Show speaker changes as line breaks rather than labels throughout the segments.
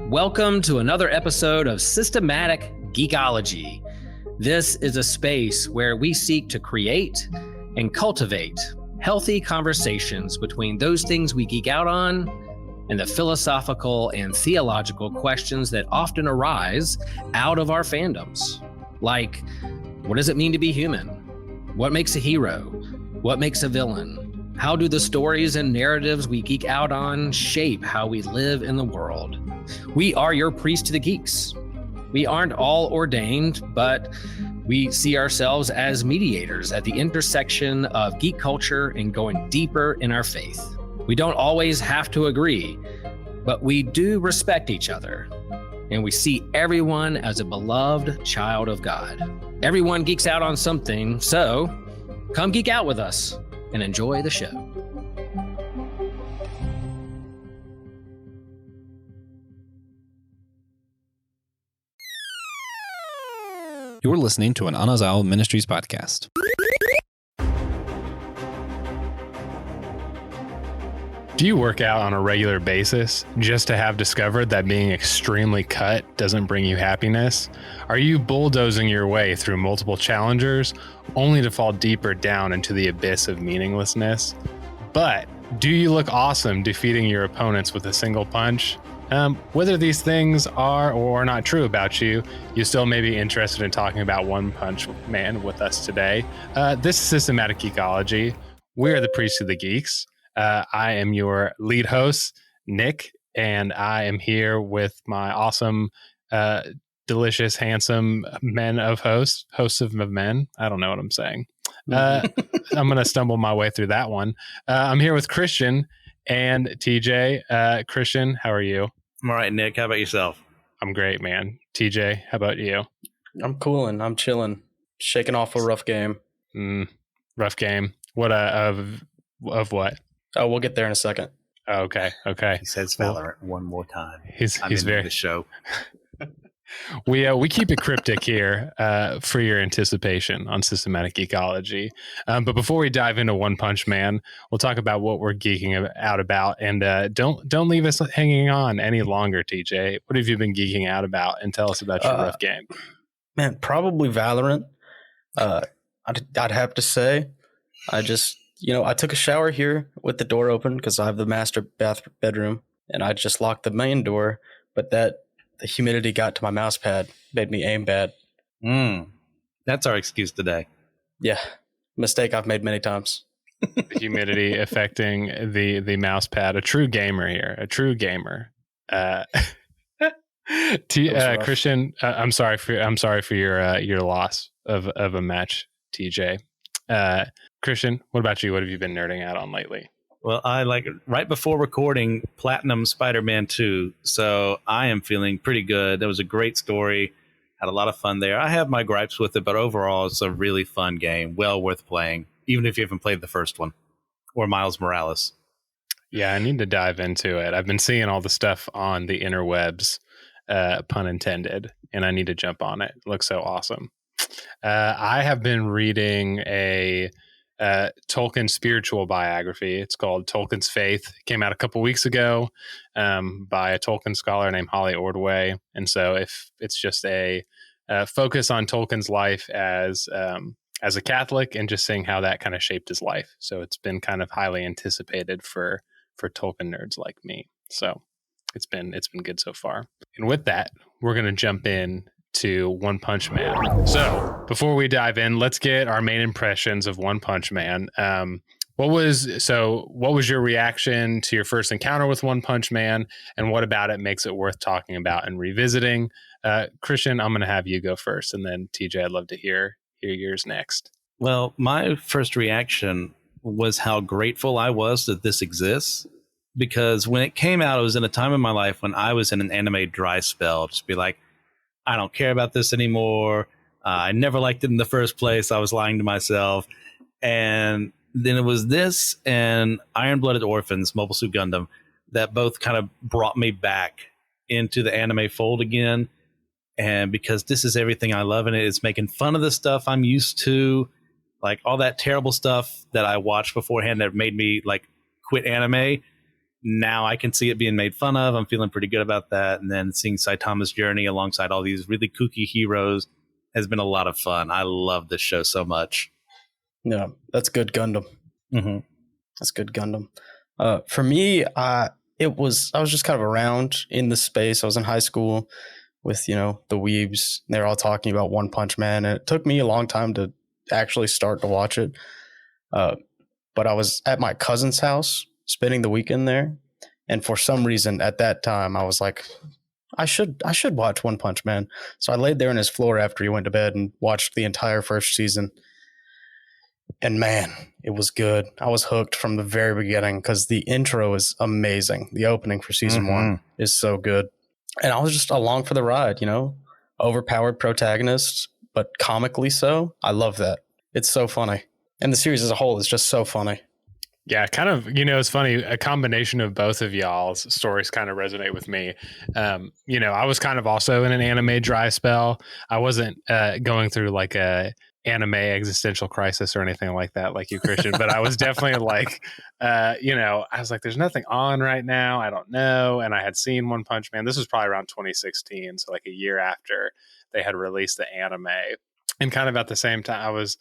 Welcome to another episode of Systematic Geekology. This is a space where we seek to create and cultivate healthy conversations between those things we geek out on and the philosophical and theological questions that often arise out of our fandoms. Like, what does it mean to be human? What makes a hero? What makes a villain? How do the stories and narratives we geek out on shape how we live in the world? We are your priest to the geeks. We aren't all ordained, but we see ourselves as mediators at the intersection of geek culture and going deeper in our faith. We don't always have to agree, but we do respect each other, and we see everyone as a beloved child of God. Everyone geeks out on something, so come geek out with us and enjoy the show.
You're listening to an Anazal Ministries podcast.
Do you work out on a regular basis just to have discovered that being extremely cut doesn't bring you happiness? Are you bulldozing your way through multiple challengers only to fall deeper down into the abyss of meaninglessness? But do you look awesome defeating your opponents with a single punch? Whether these things are or are not true about you, you still may be interested in talking about One Punch Man with us today. This is Systematic Geekology. We're the Priests of the Geeks. I am your lead host, Nick, and I am here with my awesome, delicious, handsome hosts of men. I don't know what I'm saying. I'm going to stumble my way through that one. I'm here with Christian and TJ. Christian, how are you?
I'm all right, Nick. How about yourself?
I'm great, man. TJ, how about you?
I'm cooling. I'm chilling. Shaking off a rough game.
Rough game. What of what?
Oh, we'll get there in a second.
Okay.
He says Valorant one more time.
He's very
the show.
We keep it cryptic here for your anticipation on Systematic Geekology. But before we dive into One Punch Man, we'll talk about what we're geeking out about. And don't leave us hanging on any longer, TJ. What have you been geeking out about? And tell us about your rough game.
Man, probably Valorant. I'd have to say, I took a shower here with the door open because I have the master bedroom, and I just locked the main door, but the humidity got to my mouse pad, made me aim bad.
That's our excuse today.
Yeah, mistake I've made many times.
The humidity affecting the mouse pad. A true gamer here. A true gamer. Christian, I'm sorry for your loss of a match, TJ. Christian, what about you? What have you been nerding out on lately?
Well, I right before recording Platinum Spider-Man 2, so I am feeling pretty good. That was a great story. Had a lot of fun there. I have my gripes with it, but overall, it's a really fun game. Well worth playing, even if you haven't played the first one or Miles Morales.
Yeah, I need to dive into it. I've been seeing all the stuff on the interwebs, pun intended, and I need to jump on it. It looks so awesome. I have been reading a Tolkien spiritual biography. It's called Tolkien's Faith. It came out a couple weeks ago by a Tolkien scholar named Holly Ordway. And so if it's just a focus on Tolkien's life as a Catholic and just seeing how that kind of shaped his life. So it's been kind of highly anticipated for Tolkien nerds like me. So it's been good so far. And with that, we're going to jump in to One Punch Man. So before we dive in, let's get our main impressions of One Punch Man. What was your reaction to your first encounter with One Punch Man, and what about it makes it worth talking about and revisiting? Christian, I'm going to have you go first, and then TJ, I'd love to hear yours next.
Well, my first reaction was how grateful I was that this exists, because when it came out, it was in a time in my life when I was in an anime dry spell. Just be like, I don't care about this anymore. I never liked it in the first place. I was lying to myself. And then it was this and Iron-Blooded Orphans, Mobile Suit Gundam, that both kind of brought me back into the anime fold again. And because this is everything I love in it, it's making fun of the stuff I'm used to, like all that terrible stuff that I watched beforehand that made me like quit anime. now I can see it being made fun of. I'm feeling pretty good about that. And then seeing Saitama's journey alongside all these really kooky heroes has been a lot of fun. I love this show so much.
Yeah, that's good Gundam.
Mm-hmm.
That's good Gundam. For me, I was just kind of around in the space. I was in high school with, the weebs. They're all talking about One Punch Man, and it took me a long time to actually start to watch it. But I was at my cousin's house spending the weekend there, and for some reason at that time I was like, I should watch One Punch Man. So I laid there on his floor after he went to bed and watched the entire first season. And man, it was good. I was hooked from the very beginning because the intro is amazing. The opening for season one is so good. And I was just along for the ride, overpowered protagonist, but comically so. I love that. It's so funny. And the series as a whole is just so funny.
Yeah, kind of, it's funny. A combination of both of y'all's stories kind of resonate with me. I was kind of also in an anime dry spell. I wasn't going through like a anime existential crisis or anything like that, like you, Christian, but I was definitely like, I was like, there's nothing on right now. I don't know. And I had seen One Punch Man. This was probably around 2016. So like a year after they had released the anime, and kind of at the same time, I was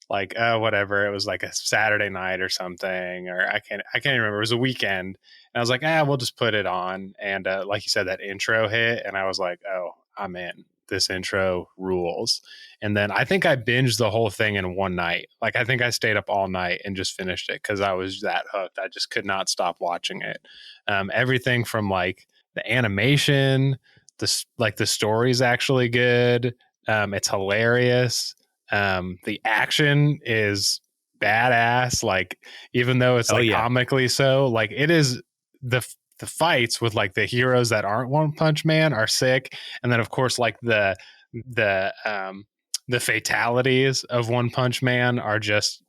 like, oh, whatever. It was like a Saturday night or something, or I can't even remember. It was a weekend. And I was like, we'll just put it on. And like you said, that intro hit, and I was like, oh, I'm in. This intro rules. And then I think I binged the whole thing in one night. Like, I think I stayed up all night and just finished it because I was that hooked. I just could not stop watching it. Everything from like the animation, the story's actually good. It's hilarious. The action is badass. Like, even though it's comically so, like, it is the fights with like the heroes that aren't One Punch Man are sick. And then of course, like the fatalities of One Punch Man are just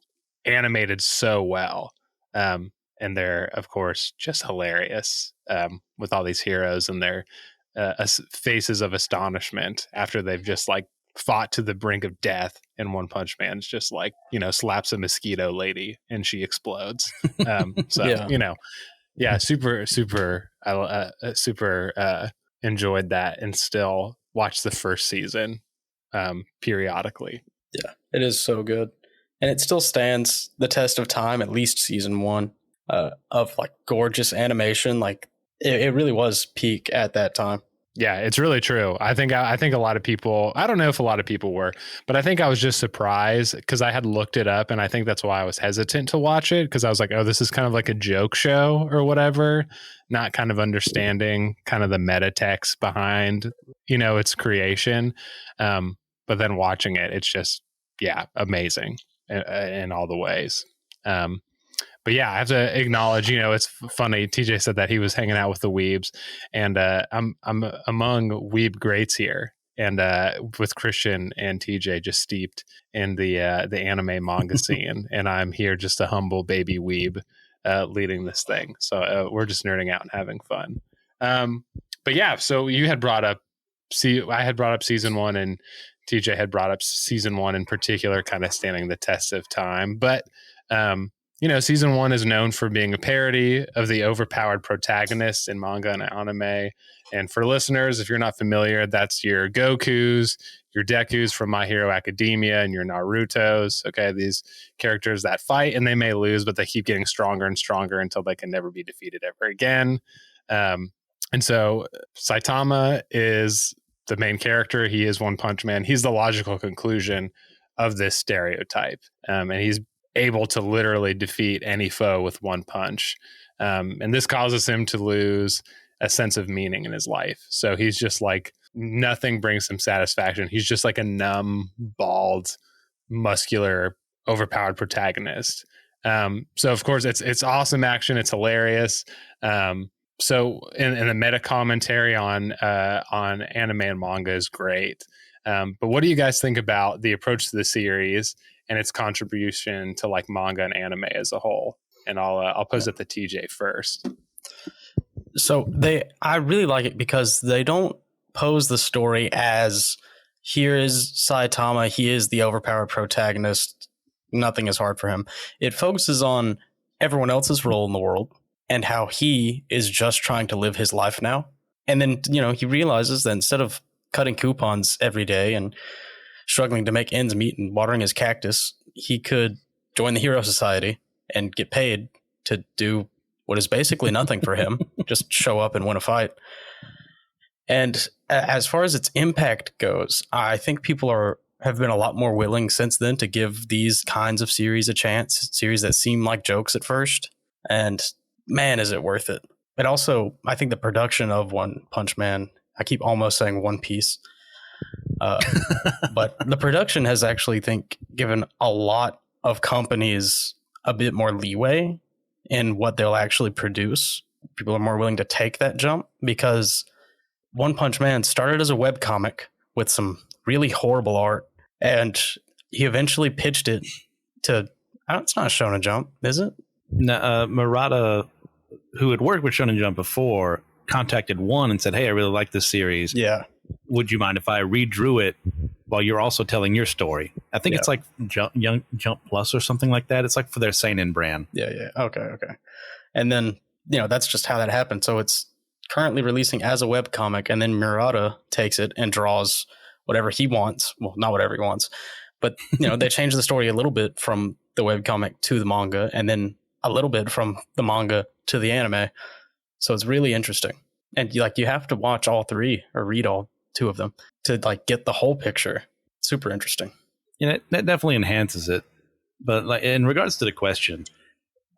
animated so well. And they're of course just hilarious, with all these heroes and their faces of astonishment after they've just like fought to the brink of death, and One Punch Man's just like, slaps a mosquito lady and she explodes. Super enjoyed that, and still watch the first season periodically.
Yeah, it is so good. And it still stands the test of time, at least season one, of like gorgeous animation. Like it really was peak at that time.
Yeah, it's really true. I think a lot of people, I don't know if a lot of people were, but I think I was just surprised because I had looked it up, and I think that's why I was hesitant to watch it, because I was like, oh, this is kind of like a joke show or whatever, not kind of understanding kind of the meta text behind, its creation. But then watching it, it's just, amazing in all the ways. But yeah, I have to acknowledge, it's funny. TJ said that he was hanging out with the weebs, and I'm among weeb greats here, and with Christian and TJ just steeped in the anime manga scene, and I'm here just a humble baby weeb leading this thing. So we're just nerding out and having fun. But yeah, so you had brought up, I had brought up season one, and TJ had brought up season one in particular, kind of standing the test of time, but. Season one is known for being a parody of the overpowered protagonists in manga and anime. And for listeners, if you're not familiar, that's your Gokus, your Dekus from My Hero Academia, and your Narutos. Okay, these characters that fight and they may lose, but they keep getting stronger and stronger until they can never be defeated ever again. And so Saitama is the main character. He is One Punch Man. He's the logical conclusion of this stereotype. And he's able to literally defeat any foe with one punch. And this causes him to lose a sense of meaning in his life. So he's just like, nothing brings him satisfaction. He's just like a numb, bald, muscular, overpowered protagonist. So of course it's awesome action. It's hilarious. So in the meta commentary on anime and manga is great. But what do you guys think about the approach to the series and its contribution to like manga and anime as a whole? And I'll pose it to TJ first.
So I really like it because they don't pose the story as, here is Saitama, he is the overpowered protagonist, nothing is hard for him. It focuses on everyone else's role in the world and how he is just trying to live his life now. And then, he realizes that instead of cutting coupons every day and struggling to make ends meet and watering his cactus, he could join the Hero Society and get paid to do what is basically nothing for him, just show up and win a fight. And as far as its impact goes, I think people have been a lot more willing since then to give these kinds of series a chance, series that seem like jokes at first. And man, is it worth it. But also, I think the production of One Punch Man, I keep almost saying One Piece, but the production has actually, I think, given a lot of companies a bit more leeway in what they'll actually produce. People are more willing to take that jump because One Punch Man started as a webcomic with some really horrible art, and he eventually pitched it to, it's not Shonen Jump, is it?
No, Murata, who had worked with Shonen Jump before, contacted One and said, hey, I really like this series.
Yeah.
Would you mind if I redrew it while you're also telling your story? I think it's like Jump Plus or something like that. It's like for their Seinen brand.
Yeah. Okay. And then, that's just how that happened. So it's currently releasing as a webcomic, and then Murata takes it and draws whatever he wants. Well, not whatever he wants, but they change the story a little bit from the webcomic to the manga, and then a little bit from the manga to the anime. So it's really interesting. And you have to watch all three or read all two of them to get the whole picture. Super interesting.
Yeah, that definitely enhances it. But in regards to the question,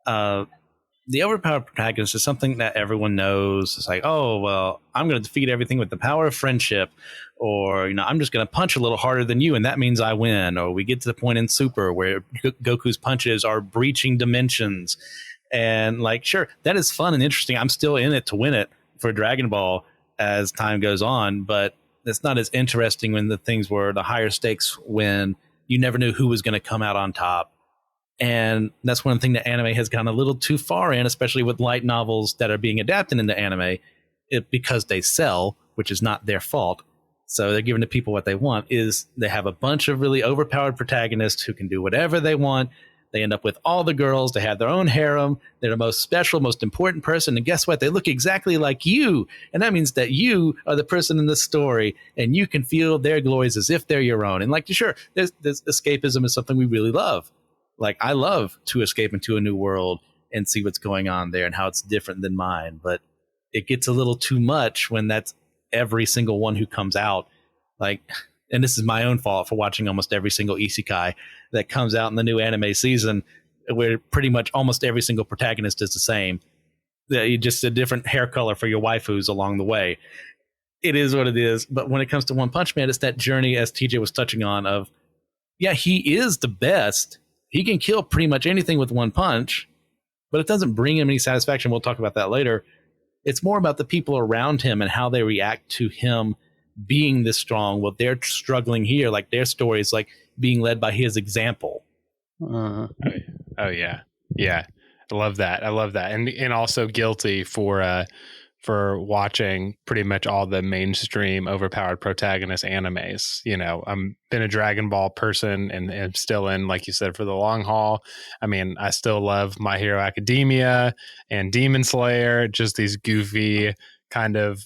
the overpowered protagonist is something that everyone knows. It's like, oh, well, I'm going to defeat everything with the power of friendship, or, I'm just going to punch a little harder than you, and that means I win. Or we get to the point in Super where Goku's punches are breaching dimensions. And sure, that is fun and interesting. I'm still in it to win it for Dragon Ball as time goes on, but it's not as interesting when the things were the higher stakes, when you never knew who was going to come out on top. And that's one thing that anime has gone a little too far in, especially with light novels that are being adapted into anime, because they sell, which is not their fault. So they're giving the people what they want, is they have a bunch of really overpowered protagonists who can do whatever they want. They end up with all the girls. They have their own harem. They're the most special, most important person. And guess what? They look exactly like you. And that means that you are the person in the story, and you can feel their glories as if they're your own. And sure, there's escapism is something we really love. I love to escape into a new world and see what's going on there and how it's different than mine. But it gets a little too much when that's every single one who comes out. And this is my own fault for watching almost every single isekai that comes out in the new anime season, where pretty much almost every single protagonist is the same. Just a different hair color for your waifus along the way. It is what it is. But when it comes to One Punch Man, it's that journey, as TJ was touching on, of, yeah, he is the best. He can kill pretty much anything with one punch, but it doesn't bring him any satisfaction. We'll talk about that later. It's more about the people around him and how they react to him being this strong. Well, they're struggling here. Their story is being led by his example.
Oh yeah. I love that. And also guilty for watching pretty much all the mainstream overpowered protagonist animes. I'm been a Dragon Ball person and am still in, like you said, for the long haul. I mean, I still love My Hero Academia and Demon Slayer, just these goofy kind of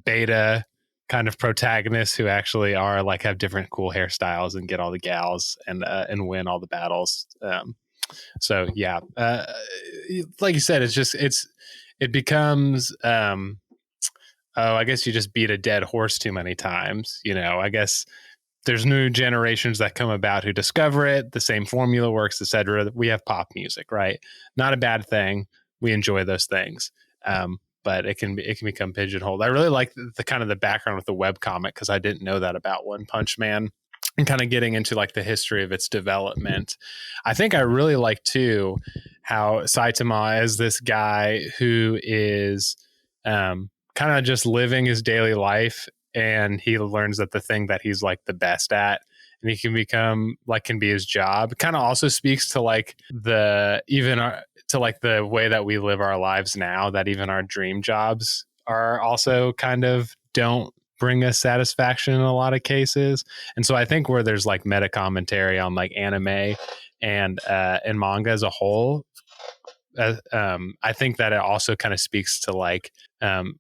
beta kind of protagonists who actually are have different cool hairstyles and get all the gals and win all the battles. So yeah, like you said, it becomes, I guess you just beat a dead horse too many times. I guess there's new generations that come about who discover it. The same formula works, etc. We have pop music, right? Not a bad thing. We enjoy those things. But it can become pigeonholed. I really like the kind of the background with the webcomic, because I didn't know that about One Punch Man, and kind of getting into the history of its development. I think I really like too how Saitama is this guy who is kind of just living his daily life, and he learns that the thing that he's the best at, and he can become can be his job. Kind of also speaks to the way that we live our lives now, that even our dream jobs are also kind of don't bring us satisfaction in a lot of cases. And so I think where there's meta commentary on anime and manga as a whole, I think that it also kind of speaks to like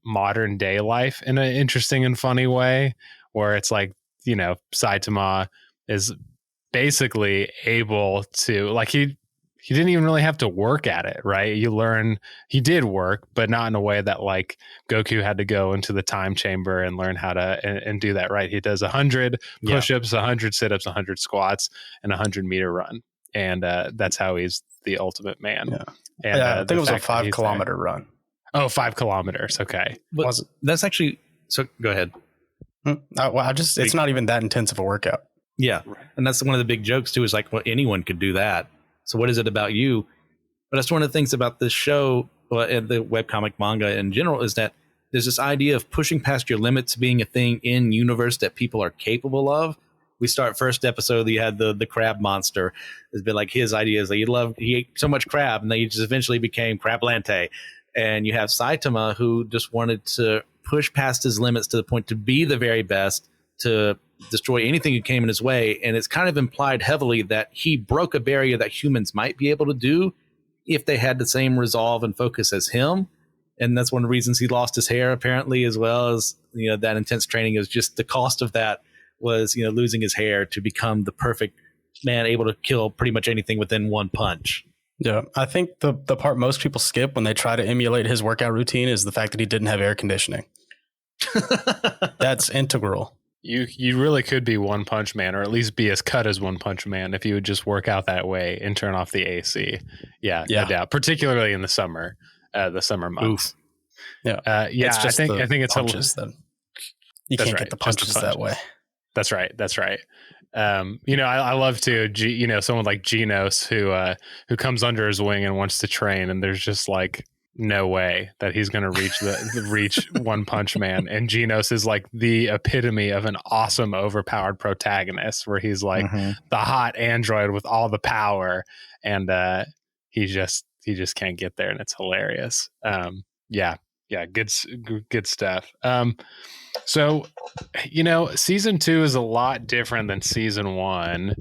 modern day life in an interesting and funny way, where it's like, you know, Saitama is basically able to, like, he didn't even really have to work at it, right? You learn he did work, but not in a way that like Goku had to go into the time chamber and learn how to and do that, right? He does 100 push-ups, 100 sit-ups, 100 squats, and 100-meter run, and that's how he's the ultimate man.
Yeah,
and
I think it was a 5-kilometer run.
Oh, 5 kilometers. Okay.
But that's actually, so go ahead.
It's not even that intense of a workout.
Yeah. And that's one of the big jokes too, is like, well, anyone could do that. So what is it about you? But that's one of the things about this show, and the webcomic manga in general, is that there's this idea of pushing past your limits being a thing in universe that people are capable of. We start first episode, you had the crab monster. It's been like his idea is that he ate so much crab, and then he just eventually became Crablante. And you have Saitama, who just wanted to push past his limits to the point to be the very best, to destroy anything that came in his way. And it's kind of implied heavily that he broke a barrier that humans might be able to do if they had the same resolve and focus as him. And that's one of the reasons he lost his hair, apparently, as well as, you know, that intense training. Is just the cost of that was, you know, losing his hair to become the perfect man, able to kill pretty much anything within one punch.
Yeah, I think the part most people skip when they try to emulate his workout routine is the fact that he didn't have air conditioning. That's integral.
You really could be One Punch Man, or at least be as cut as One Punch Man, if you would just work out that way and turn off the AC. Yeah. No doubt. Particularly in the summer months.
Oof. Yeah.
I think it's
punches that you can't get the punches that way.
That's right. You know, I love to, someone like Genos who comes under his wing and wants to train, and there's just like no way that he's going to reach One Punch Man. And Genos is like the epitome of an awesome, overpowered protagonist, where he's like the hot android with all the power, and he just can't get there, and it's hilarious. Good stuff. So, you know, season 2 is a lot different than season 1.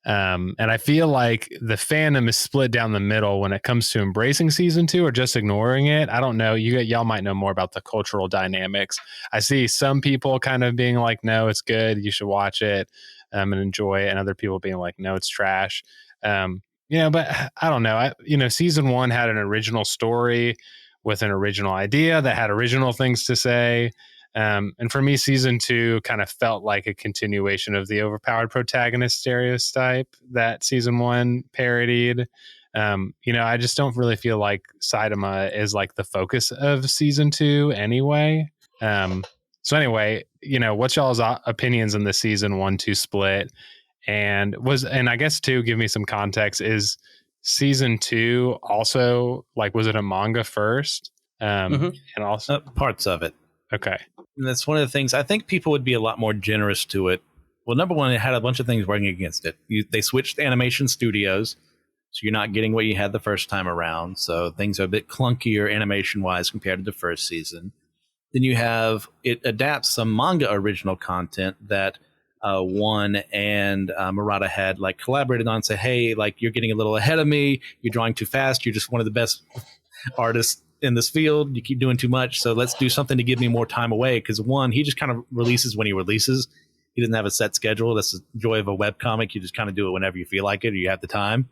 And I feel like the fandom is split down the middle when it comes to embracing season 2 or just ignoring it. I don't know. Y'all might know more about the cultural dynamics. I see some people kind of being like, no, it's good, you should watch it and enjoy it. And other people being like, no, it's trash. But I don't know. Season 1 had an original story with an original idea that had original things to say. And for me, season 2 kind of felt like a continuation of the overpowered protagonist stereotype that season 1 parodied. I just don't really feel like Saitama is like the focus of season 2 anyway. So anyway, what's y'all's opinions on the season 1-2 split? And I guess too, give me some context. Is season 2 also like, was it a manga first? And also
parts of it.
Okay.
And that's one of the things I think people would be a lot more generous to it. Well, number one, it had a bunch of things working against it. They switched animation studios, so you're not getting what you had the first time around. So things are a bit clunkier animation wise compared to the first season. Then you have it adapts some manga original content that One and Murata had like collaborated on. Say, hey, like you're getting a little ahead of me. You're drawing too fast. You're just one of the best artists in this field. You keep doing too much, so let's do something to give me more time away. Because One, he just kind of releases when he releases. He doesn't have a set schedule. That's the joy of a webcomic. You just kind of do it whenever you feel like it or you have the time.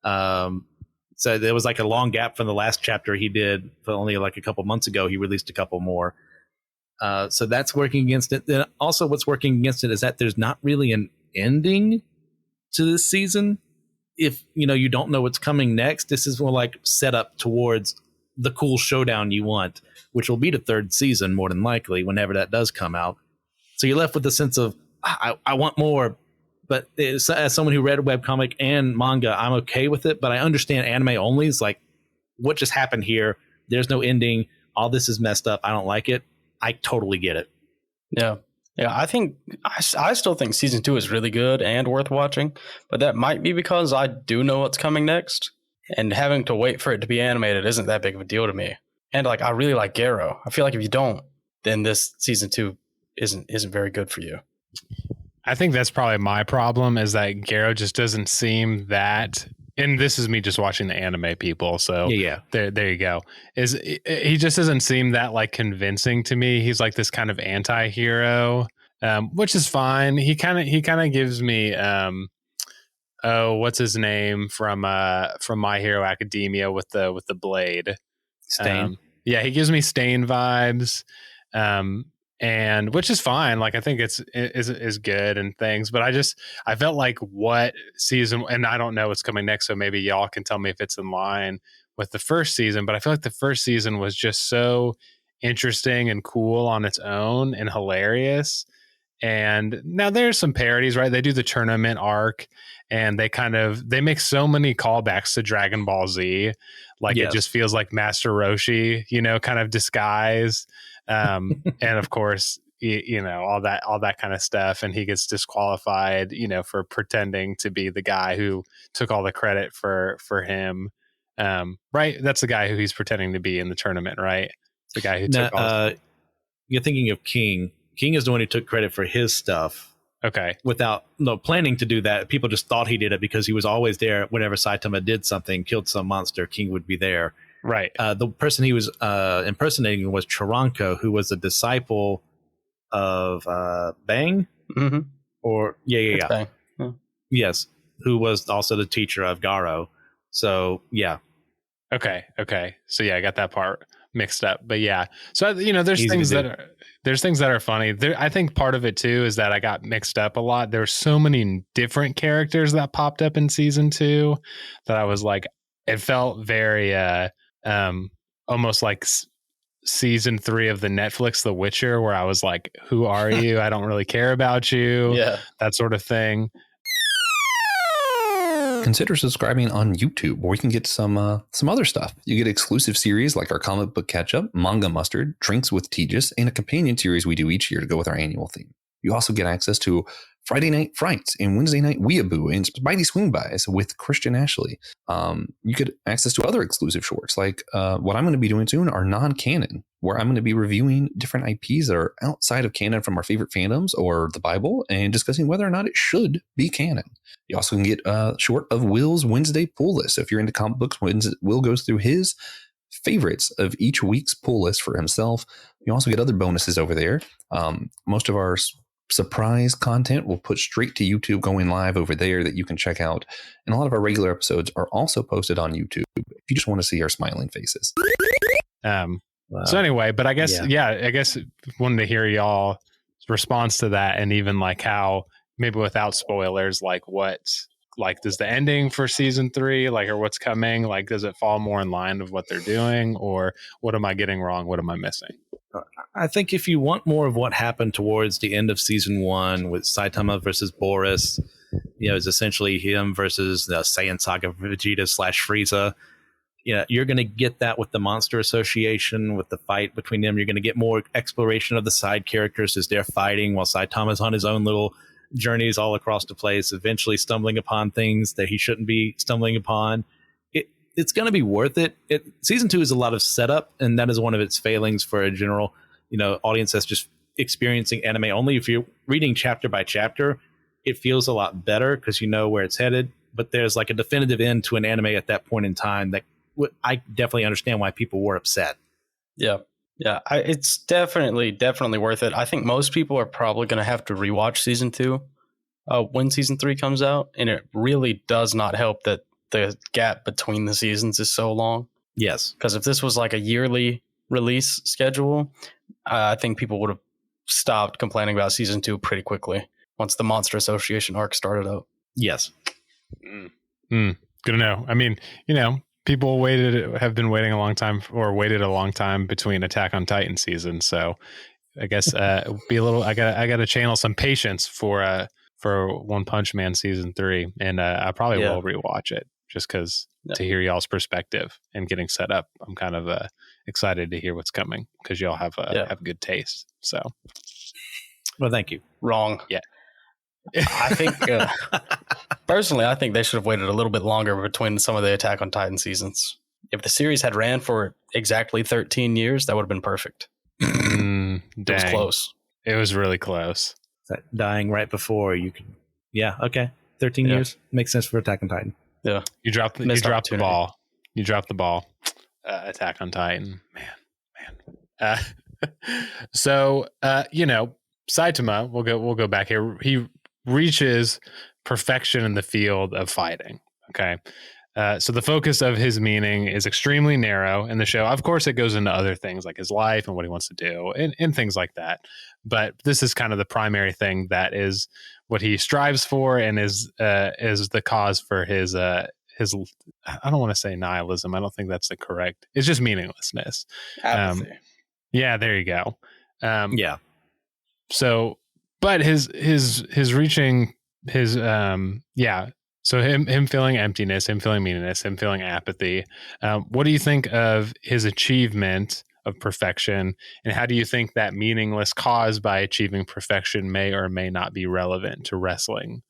So there was like a long gap from the last chapter he did for only like a couple months ago. He released a couple more. So that's working against it. Then also what's working against it is that there's not really an ending to this season. If you don't know what's coming next, this is more like set up towards the cool showdown you want, which will be the third season more than likely whenever that does come out. So you're left with the sense of I want more, but as someone who read a webcomic and manga, I'm okay with it, but I understand anime only is like, what just happened here? There's no ending. All this is messed up. I don't like it. I totally get it.
Yeah. I still think season 2 is really good and worth watching, but that might be because I do know what's coming next. And having to wait for it to be animated isn't that big of a deal to me. And like, I really like Garo. I feel like if you don't, then this season 2 isn't very good for you.
I think that's probably my problem, is that Garo just doesn't seem that and this is me just watching the anime people. So
Yeah.
there you go. He just doesn't seem that like convincing to me. He's like this kind of anti-hero, which is fine. He kind of gives me, what's his name from My Hero Academia with the blade.
Stain.
Yeah, he gives me Stain vibes. And which is fine. Like I think is good and things, but I felt like what season, and I don't know what's coming next, so maybe y'all can tell me if it's in line with the first season. But I feel like the first season was just so interesting and cool on its own and hilarious. And now there's some parodies, right? They do the tournament arc, and they make so many callbacks to Dragon Ball Z, like
Yes.
it just feels like Master Roshi, kind of disguised. And of course, all that kind of stuff. And he gets disqualified, for pretending to be the guy who took all the credit for him. Right? That's the guy who he's pretending to be in the tournament, right? The guy who took all.
You're thinking of King. King is the one who took credit for his stuff.
Okay.
Without planning to do that. People just thought he did it because he was always there whenever Saitama did something, killed some monster, King would be there.
Right.
The person he was impersonating was Chiranko, who was a disciple of Bang.
Mm-hmm.
Or yeah.
Bang. Yeah.
Yes, who was also the teacher of Garo. So yeah.
Okay. So yeah, I got that part mixed up, but yeah. So there's things that are funny. I think part of it too is that I got mixed up a lot. There's so many different characters that popped up in season 2 that I was like, it felt very almost like season 3 of the Netflix The Witcher, where I was like, who are you? I don't really care about you.
Yeah.
That sort of thing.
Consider subscribing on YouTube, where you can get some other stuff. You get exclusive series like our comic book catch-up, Manga Mustard, Drinks with Tejas, and a companion series we do each year to go with our annual theme. You also get access to Friday Night Frights and Wednesday Night Weeaboo and Spidey Swing-Bys with Christian Ashley. You get access to other exclusive shorts, like what I'm going to be doing soon are non-canon, where I'm going to be reviewing different IPs that are outside of canon from our favorite fandoms or the Bible and discussing whether or not it should be canon. You also can get a short of Will's Wednesday pull list. So if you're into comic books, Will goes through his favorites of each week's pull list for himself. You also get other bonuses over there. Most of our surprise content we'll put straight to YouTube going live over there that you can check out. And a lot of our regular episodes are also posted on YouTube if you just want to see our smiling faces.
So anyway, but I guess, I guess wanted to hear y'all response to that, and even like how, maybe without spoilers, like does the ending for season 3, like, or what's coming, like, does it fall more in line of what they're doing, or what am I getting wrong? What am I missing?
I think if you want more of what happened towards the end of season 1 with Saitama versus Boris, is essentially him versus the Saiyan Saga Vegeta / Frieza. You're going to get that with the Monster Association, with the fight between them. You're going to get more exploration of the side characters as they're fighting while Saitama's on his own little journeys all across the place, eventually stumbling upon things that he shouldn't be stumbling upon. It's going to be worth it. Season 2 is a lot of setup, and that is one of its failings for a general, audience that's just experiencing anime only. If you're reading chapter by chapter, it feels a lot better because you know where it's headed. But there's like a definitive end to an anime at that point in time that I definitely understand why people were upset.
Yeah. It's definitely worth it. I think most people are probably going to have to rewatch season 2 when season 3 comes out, and it really does not help that the gap between the seasons is so long.
Yes,
because if this was like a yearly release schedule, I think people would have stopped complaining about season 2 pretty quickly once the Monster Association arc started out.
Yes.
Good to know. I mean, people have been waiting a long time, or waited a long time between Attack on Titan seasons. So I guess I got to channel some patience for One Punch Man season 3, and I probably will rewatch it just because to hear y'all's perspective and getting set up. I'm kind of excited to hear what's coming because y'all have good taste. So,
well, thank you.
Wrong.
Yeah.
I think personally, I think they should have waited a little bit longer between some of the Attack on Titan seasons. If the series had ran for exactly 13 years, that would have been perfect. It was close.
It was really close.
That dying right before you could. Yeah. Okay. 13 years makes sense for Attack on Titan.
Yeah.
You dropped the ball. You dropped the ball. Attack on Titan. Man. So Saitama, we'll go back here. He reaches perfection in the field of fighting. Okay. So the focus of his meaning is extremely narrow in the show. Of course, it goes into other things like his life and what he wants to do and things like that. But this is kind of the primary thing that is what he strives for and is the cause for his I don't want to say nihilism. I don't think that's the correct. It's just meaninglessness.
Apathy.
Yeah, there you go.
Yeah.
So, but his reaching his So him feeling emptiness, him feeling meaningless, him feeling apathy. What do you think of his achievement of perfection, and how do you think that meaningless cause by achieving perfection may or may not be relevant to wrestling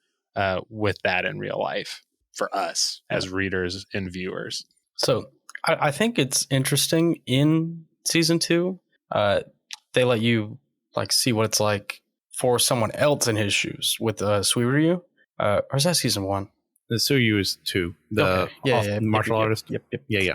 with that in real life for us as readers and viewers?
So I think it's interesting in season 2. They let you like see what it's like for someone else in his shoes with Suiryu. Or is that season 1?
The Suiryu is 2. The martial artist.
Yep.
Yeah.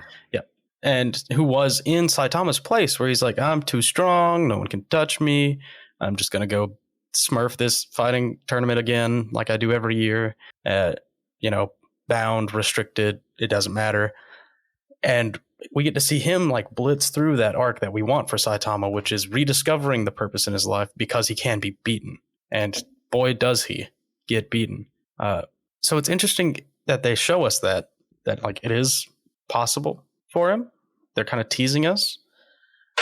And who was in Saitama's place, where he's like, I'm too strong. No one can touch me. I'm just going to go smurf this fighting tournament again, like I do every year. Bound, restricted. It doesn't matter. And we get to see him like blitz through that arc that we want for Saitama, which is rediscovering the purpose in his life because he can be beaten. And boy, does he get beaten. So it's interesting that they show us that like it is possible for him. They're kind of teasing us.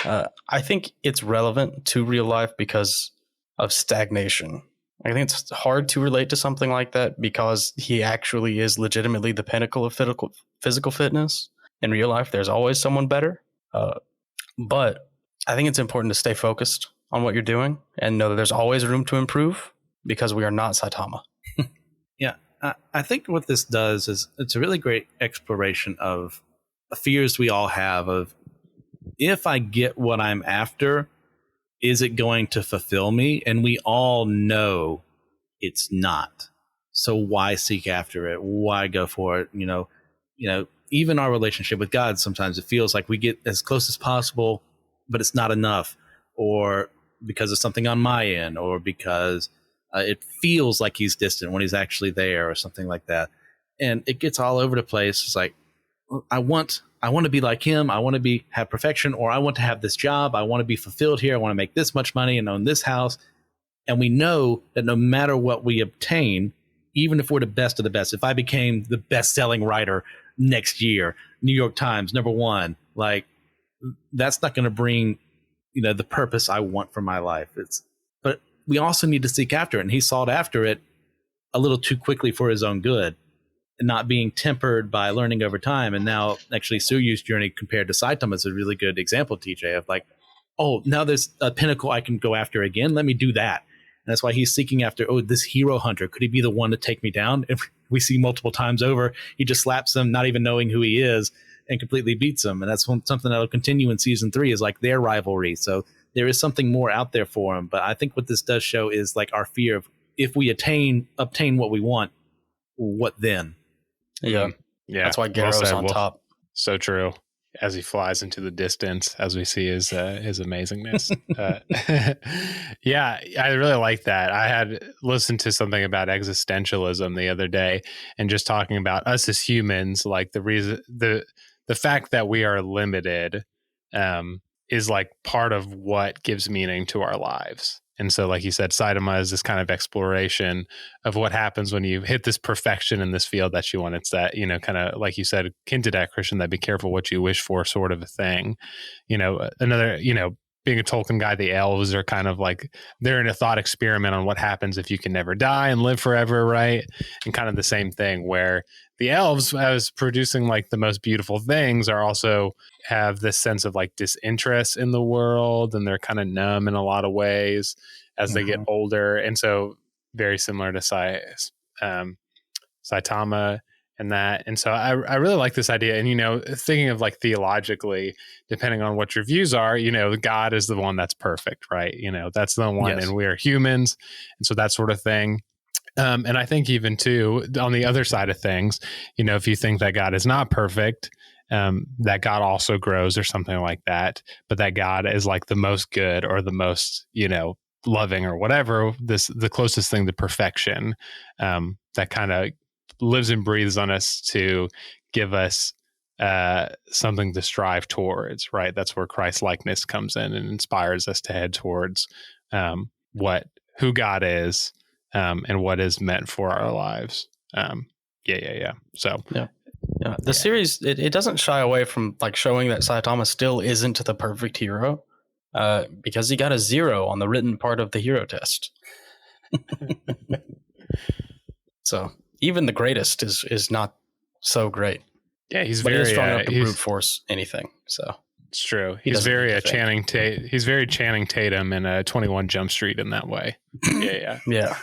I think it's relevant to real life because of stagnation. I think it's hard to relate to something like that because he actually is legitimately the pinnacle of physical fitness. In real life, there's always someone better. But I think it's important to stay focused on what you're doing and know that there's always room to improve because we are not Saitama.
Yeah. I think what this does is it's a really great exploration of the fears we all have of, if I get what I'm after, is it going to fulfill me? And we all know it's not. So why seek after it? Why go for it? Even our relationship with God, sometimes it feels like we get as close as possible, but it's not enough, or because of something on my end, or because it feels like he's distant when he's actually there, or something like that. And it gets all over the place. It's like, I want to be like him. I want to have perfection, or I want to have this job. I want to be fulfilled here. I want to make this much money and own this house. And we know that no matter what we obtain, even if we're the best of the best, if I became the best-selling writer next year, New York Times, #1, like, that's not going to bring, the purpose I want for my life. But we also need to seek after it. And he sought after it a little too quickly for his own good, and not being tempered by learning over time. And now actually Suryu's journey compared to Saitama is a really good example, TJ, of like, oh, now there's a pinnacle I can go after again. Let me do that. And that's why he's seeking after, this hero hunter. Could he be the one to take me down? If we see multiple times over, he just slaps him, not even knowing who he is, and completely beats him. And that's something that'll continue in season 3, is like their rivalry. So there is something more out there for him. But I think what this does show is like our fear of, if we obtain what we want, what then?
Yeah. That's why Garo's on top.
So true. As he flies into the distance, as we see his amazingness. Yeah, I really like that. I had listened to something about existentialism the other day, and just talking about us as humans, like the fact that we are limited is like part of what gives meaning to our lives. And so, like you said, Saitama is this kind of exploration of what happens when you hit this perfection in this field that you want. It's that, kind of like you said, akin to that, Christian, that be careful what you wish for sort of a thing. Another, being a Tolkien guy, the elves are kind of like, they're in a thought experiment on what happens if you can never die and live forever, right? And kind of the same thing where the elves, as producing like the most beautiful things, are also have this sense of like disinterest in the world, and they're kind of numb in a lot of ways as they get older. And so very similar to Saitama and that. And so I really like this idea. And, thinking of like theologically, depending on what your views are, God is the one that's perfect, right? That's the one, yes. And we are humans. And so that sort of thing. And I think even too, on the other side of things, if you think that God is not perfect, that God also grows or something like that, but that God is like the most good or the most, loving or whatever, the closest thing to perfection, that kind of lives and breathes on us to give us something to strive towards, right? That's where Christ likeness comes in and inspires us to head towards who God is, and what is meant for our lives. So
yeah, the series it doesn't shy away from like showing that Saitama still isn't the perfect hero, because he got a 0 on the written part of the hero test. So even the greatest is not so great.
Yeah, he's
but
very
he is strong enough to brute force anything. So
it's true.
He
He's
doesn't
very
need to think.
He's very Channing Tatum in 21 Jump Street in that way. Yeah.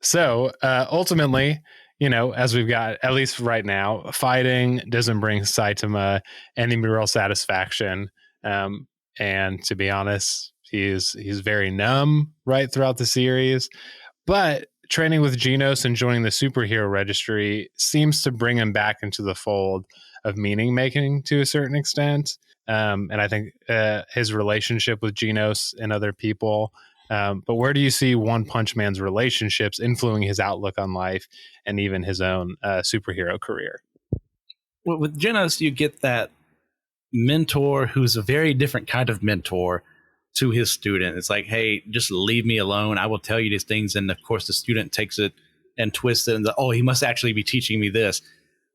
So ultimately, as we've got, at least right now, fighting doesn't bring Saitama any real satisfaction. And to be honest, he's very numb right throughout the series. But training with Genos and joining the superhero registry seems to bring him back into the fold of meaning making to a certain extent. And I think his relationship with Genos and other people. But where do you see One Punch Man's relationships influencing his outlook on life and even his own superhero career?
Well, with Genos, you get that mentor who's a very different kind of mentor to his student. It's like, hey, just leave me alone. I will tell you these things. And of course, the student takes it and twists it and he must actually be teaching me this.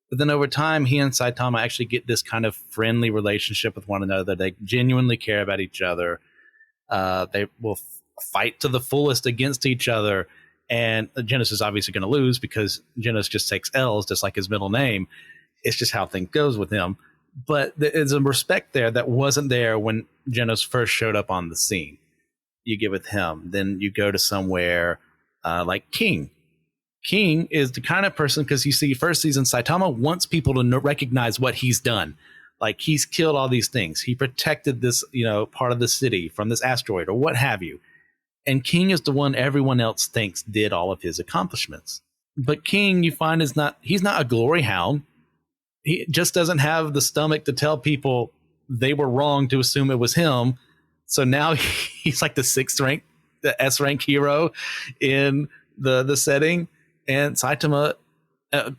But then over time, he and Saitama actually get this kind of friendly relationship with one another. They genuinely care about each other. They will fight to the fullest against each other. And Genos is obviously going to lose because Genos just takes L's, just like his middle name. It's just how things goes with him. But there's a respect there that wasn't there when Genos first showed up on the scene. You get with him. Then you go to somewhere like King. King is the kind of person, because you see first season, Saitama wants people to recognize what he's done. Like, he's killed all these things. He protected this, part of the city from this asteroid or what have you. And King is the one everyone else thinks did all of his accomplishments. But King, you find, he's not a glory hound. He just doesn't have the stomach to tell people they were wrong to assume it was him. So now he's like the 6th rank, the S rank hero in the setting. And Saitama,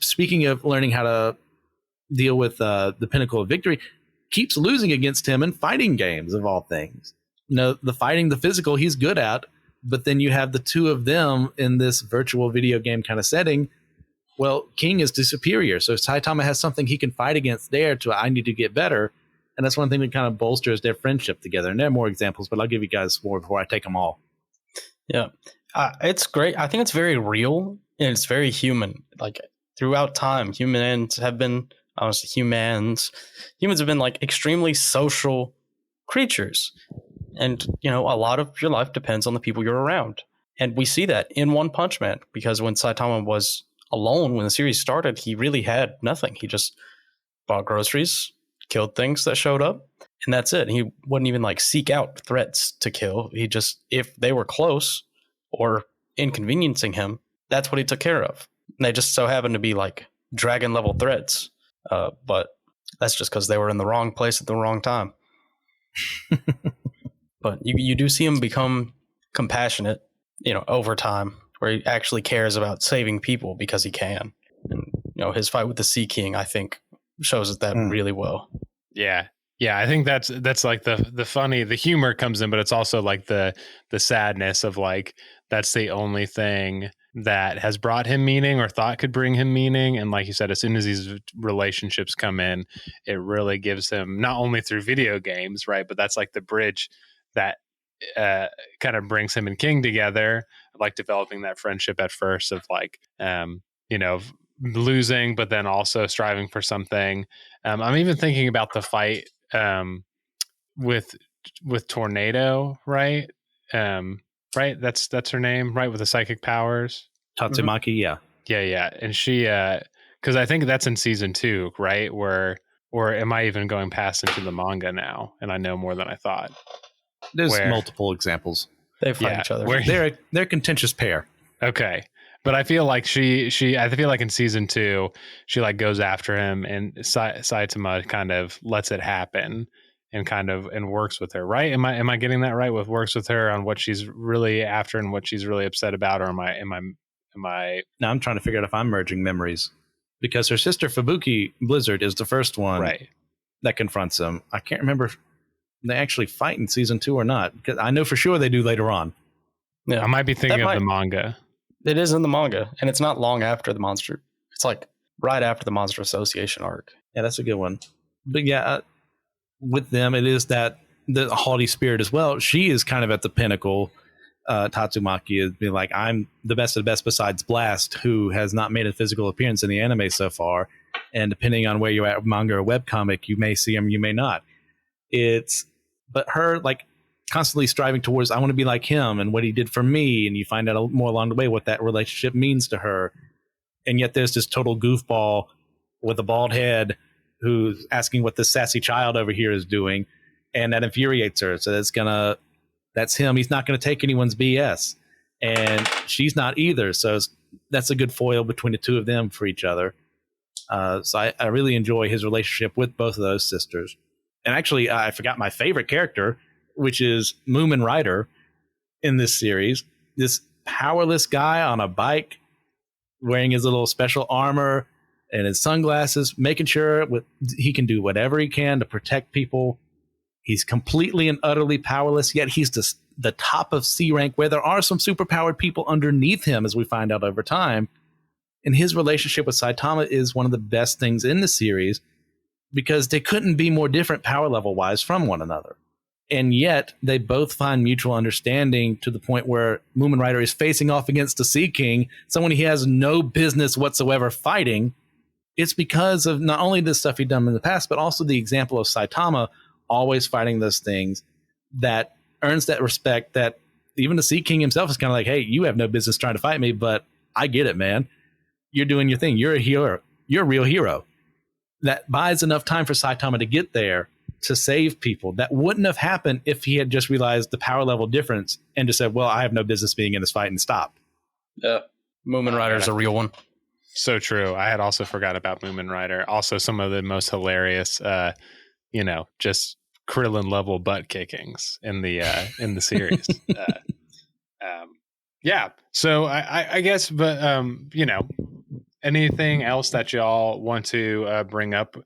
speaking of learning how to deal with the pinnacle of victory, keeps losing against him in fighting games of all things. The fighting, the physical, he's good at. But then you have the two of them in this virtual video game kind of setting. Well, King is the superior. So Saitama has something he can fight against there I need to get better. And that's one thing that kind of bolsters their friendship together. And there are more examples, but I'll give you guys more before I take them all.
Yeah. It's great. I think it's very real and it's very human. Like, throughout time, humans have been like extremely social creatures. And, a lot of your life depends on the people you're around. And we see that in One Punch Man, because when Saitama was alone when the series started, he really had nothing. He just bought groceries, killed things that showed up, and that's it. He wouldn't even like seek out threats to kill. He just, if they were close or inconveniencing him, that's what he took care of. And they just so happened to be like dragon level threats, but that's just because they were in the wrong place at the wrong time. But you do see him become compassionate, over time, where he actually cares about saving people because he can. And, his fight with the Sea King, I think, shows that really well.
Yeah. Yeah, I think that's like the funny, the humor comes in, but it's also like the sadness of like, that's the only thing that has brought him meaning or thought could bring him meaning. And like you said, as soon as these relationships come in, it really gives him, not only through video games, right, but that's like the bridge that kind of brings him and King together, like developing that friendship at first of like, losing, but then also striving for something. I'm even thinking about the fight with Tornado, right? Right. That's her name, right? With the psychic powers.
Tatsumaki, yeah.
Yeah. And she, because I think that's in season 2, right? Or am I even going past into the manga now? And I know more than I thought.
There's multiple examples.
They fight each other.
They're a contentious pair.
Okay. But I feel like I feel like in season 2, she like goes after him, and Saitama kind of lets it happen and works with her, right? Am I getting that right? With works with her on what she's really after and what she's really upset about, or am I?
Now I'm trying to figure out if I'm merging memories, because her sister Fubuki Blizzard is the first one that confronts him. I can't remember if they actually fight in season 2 or not, because I know for sure they do later on.
Yeah, I might be thinking of the manga.
It is in the manga, and it's not long after the monster. It's like right after the Monster Association arc.
Yeah, that's a good one. But yeah, with them, it is that the haughty spirit as well. She is kind of at the pinnacle. Tatsumaki is being like, I'm the best of the best besides Blast, who has not made a physical appearance in the anime so far. And depending on where you're at, manga or webcomic, you may see him, you may not. But her like constantly striving towards, I want to be like him and what he did for me. And you find out more along the way what that relationship means to her. And yet there's this total goofball with a bald head who's asking what this sassy child over here is doing. And that infuriates her. So that's him. He's not going to take anyone's BS. And she's not either. So that's a good foil between the two of them for each other. So I really enjoy his relationship with both of those sisters. And actually, I forgot my favorite character, which is Moomin Rider in this series. This powerless guy on a bike wearing his little special armor and his sunglasses, making sure he can do whatever he can to protect people. He's completely and utterly powerless, yet he's the top of C rank, where there are some superpowered people underneath him, as we find out over time. And his relationship with Saitama is one of the best things in the series, because they couldn't be more different power level wise from one another. And yet they both find mutual understanding to the point where Moomin Rider is facing off against the Sea King, someone he has no business whatsoever fighting. It's because of not only the stuff he'd done in the past, but also the example of Saitama always fighting those things that earns that respect, that even the Sea King himself is kind of like, hey, you have no business trying to fight me, but I get it, man. You're doing your thing. You're a hero. You're a real hero. That buys enough time for Saitama to get there to save people. That wouldn't have happened if he had just realized the power level difference and just said, well, I have no business being in this fight, and stopped.
Yeah. Moomin Rider is a real one.
So true. I had also forgot about Moomin Rider. Also some of the most hilarious, just Krillin level butt kickings in the series. Yeah. So I guess, but anything else that y'all want to bring up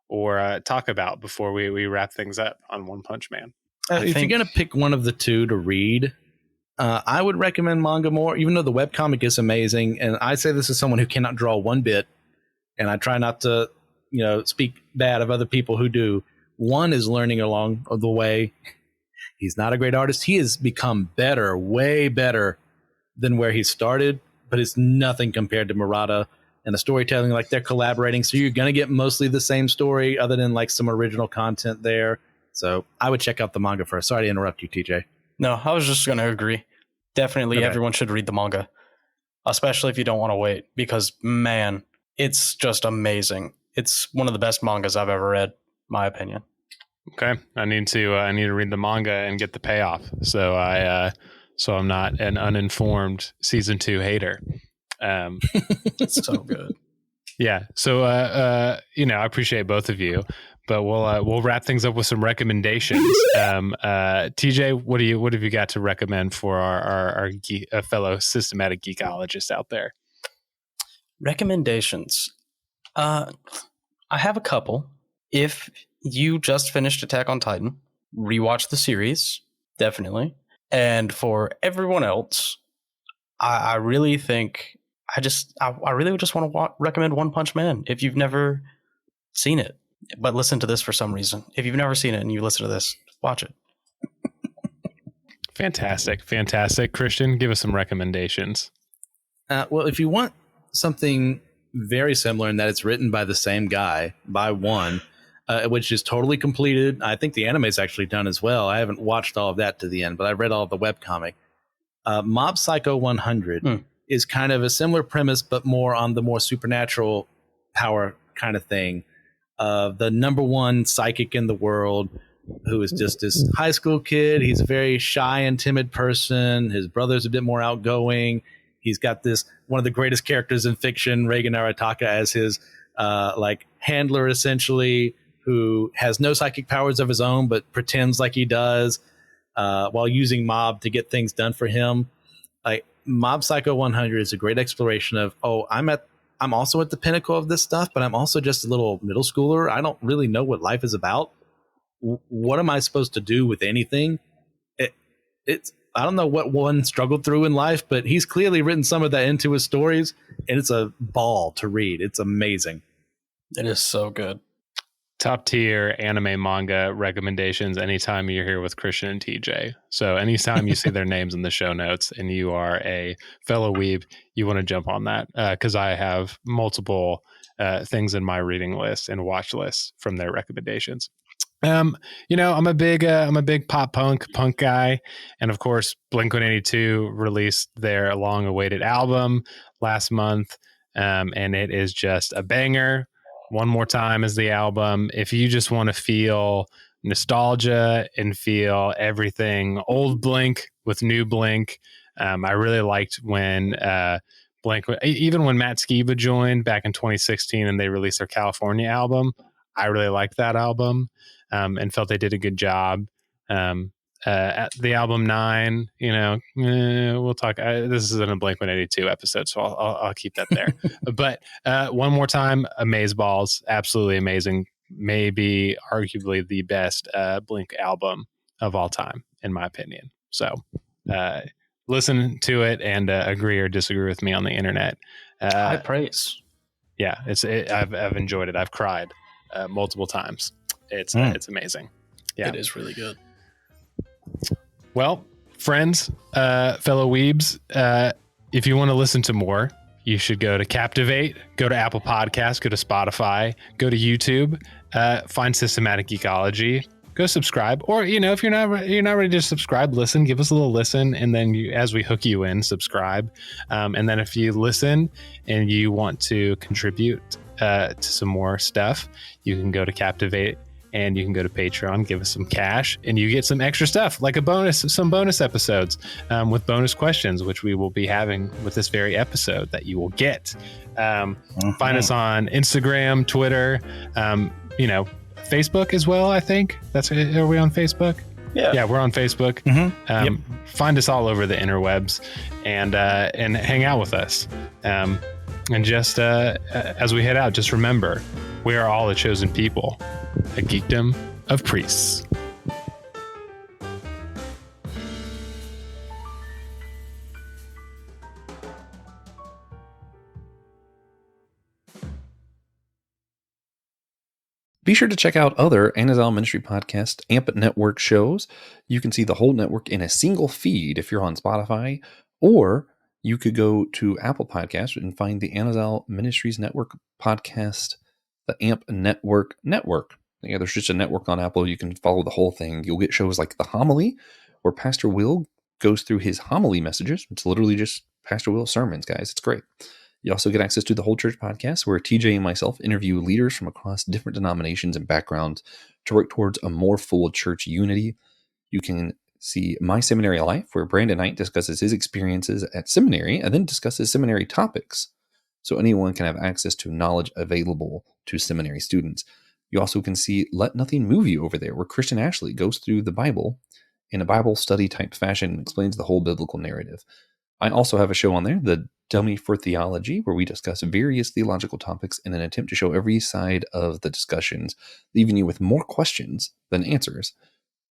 or talk about before we wrap things up on One Punch Man?
If you're going to pick one of the two to read, I would recommend manga more, even though the webcomic is amazing. And I say this as someone who cannot draw one bit, and I try not to, speak bad of other people who do. One is learning along the way. He's not a great artist. He has become better, way better than where he started, but it's nothing compared to Murata and the storytelling. Like, they're collaborating, so you're going to get mostly the same story other than like some original content there. So I would check out the manga first. Sorry to interrupt you, TJ.
No, I was just going to agree. Definitely everyone should read the manga, especially if you don't want to wait, because man, it's just amazing. It's one of the best mangas I've ever read, my opinion.
Okay. I need to read the manga and get the payoff. So I'm not an uninformed season 2 hater.
It's so good.
Yeah. So, I appreciate both of you, but we'll wrap things up with some recommendations. TJ, what have you got to recommend for our fellow systematic geekologists out there?
Recommendations. I have a couple. If you just finished Attack on Titan, rewatch the series, definitely. And for everyone else, I really think I really just want to recommend One Punch Man if you've never seen it, but listen to this for some reason. If you've never seen it and you listen to this, watch it.
Fantastic. Christian, give us some recommendations.
Well, if you want something very similar in that it's written by the same guy, by one, which is totally completed. I think the anime is actually done as well. I haven't watched all of that to the end, but I've read all of the webcomic. Mob Psycho 100 is kind of a similar premise, but more on the more supernatural power kind of thing. The number one psychic in the world who is just this high school kid. He's a very shy and timid person. His brother's a bit more outgoing. He's got this one of the greatest characters in fiction, Reigen Arataka, as his like handler, essentially, who has no psychic powers of his own, but pretends like he does while using Mob to get things done for him. Like Mob Psycho 100 is a great exploration of, I'm also at the pinnacle of this stuff, but I'm also just a little middle schooler. I don't really know what life is about. What am I supposed to do with anything? It's I don't know what one struggled through in life, but he's clearly written some of that into his stories, and it's a ball to read. It's amazing.
It is so good.
Top tier anime manga recommendations anytime you're here with Christian and TJ. So anytime you see their names in the show notes and you are a fellow weeb, you want to jump on that because I have multiple things in my reading list and watch list from their recommendations. I'm a big pop punk guy, and of course Blink-182 released their long-awaited album last month, and it is just a banger. One More Time is the album. If you just want to feel nostalgia and feel everything old Blink with new Blink, I really liked when Blink, even when Matt Skiba joined back in 2016 and they released their California album, I really liked that album and felt they did a good job. At the album 9, we'll talk. This is in a Blink-182 episode, so I'll keep that there. But One More Time, amazeballs, absolutely amazing. Maybe arguably the best Blink album of all time, in my opinion. So listen to it and agree or disagree with me on the internet.
High praise.
Yeah, I've enjoyed it. I've cried multiple times. It's amazing. Yeah,
it is really good.
Well, friends, fellow weebs, if you want to listen to more, you should go to Captivate, go to Apple Podcasts, go to Spotify, go to YouTube, find Systematic Geekology, go subscribe. Or, if you're not ready to subscribe, listen, give us a little listen. And then as we hook you in, subscribe. And then if you listen and you want to contribute to some more stuff, you can go to Captivate. And you can go to Patreon, give us some cash, and you get some extra stuff, like some bonus episodes with bonus questions, which we will be having with this very episode that you will get. Find us on Instagram, Twitter, Facebook as well, I think. Are we on Facebook? Yeah, we're on Facebook.
Yep.
Find us all over the interwebs and hang out with us. And just as we head out, just remember, we are all a chosen people, a geekdom of priests.
Be sure to check out other Anazal Ministry Podcast AMP Network shows. You can see the whole network in a single feed if you're on Spotify, or you could go to Apple Podcasts and find the Anazal Ministries Network podcast, the AMP Network. Yeah, there's just a network on Apple. You can follow the whole thing. You'll get shows like The Homily, where Pastor Will goes through his homily messages. It's literally just Pastor Will's sermons, guys. It's great. You also get access to the Whole Church podcast, where TJ and myself interview leaders from across different denominations and backgrounds to work towards a more full church unity. You can see My Seminary Life, where Brandon Knight discusses his experiences at seminary and then discusses seminary topics, so anyone can have access to knowledge available to seminary students. You also can see Let Nothing Move You over there, where Christian Ashley goes through the Bible in a Bible study type fashion and explains the whole biblical narrative. I also have a show on there, The Dummy for Theology, where we discuss various theological topics in an attempt to show every side of the discussions, leaving you with more questions than answers.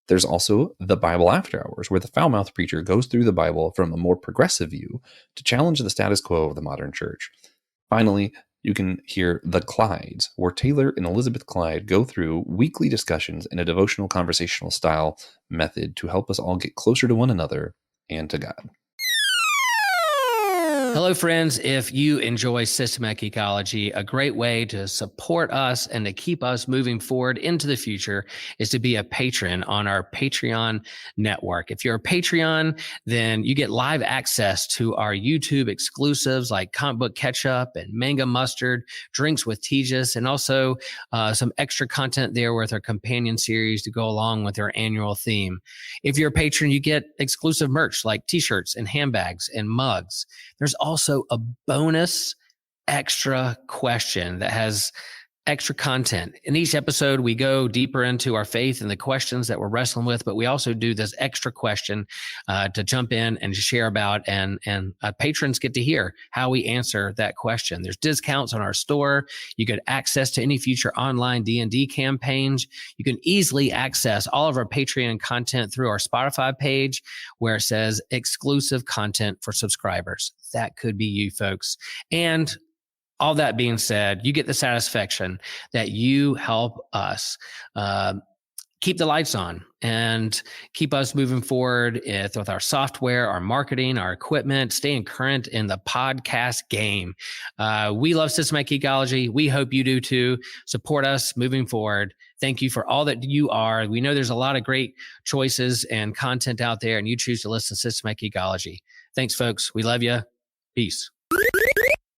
There's also The Bible After Hours, where the foul-mouthed preacher goes through the Bible from a more progressive view to challenge the status quo of the modern church. Finally, you can hear The Clydes, where Taylor and Elizabeth Clyde go through weekly discussions in a devotional conversational style method to help us all get closer to one another and to God.
Hello, friends. If you enjoy Systematic Ecology, a great way to support us and to keep us moving forward into the future is to be a patron on our Patreon network. If you're a Patreon, then you get live access to our YouTube exclusives like Comic Book Ketchup and Manga Mustard, Drinks with TJ, and also some extra content there with our companion series to go along with our annual theme. If you're a patron, you get exclusive merch like t-shirts and handbags and mugs. There's also a bonus extra question that has extra content. In each episode, we go deeper into our faith and the questions that we're wrestling with, but we also do this extra question to jump in and share about, and patrons get to hear how we answer that question. There's discounts on our store. You get access to any future online D&D campaigns. You can easily access all of our Patreon content through our Spotify page where it says exclusive content for subscribers. That could be you folks. And all that being said, you get the satisfaction that you help us keep the lights on and keep us moving forward with our software, our marketing, our equipment, staying current in the podcast game. We love Systematic Ecology. We hope you do too. Support us moving forward. Thank you for all that you are. We know there's a lot of great choices and content out there, and you choose to listen to Systematic Ecology. Thanks, folks. We love you. Peace.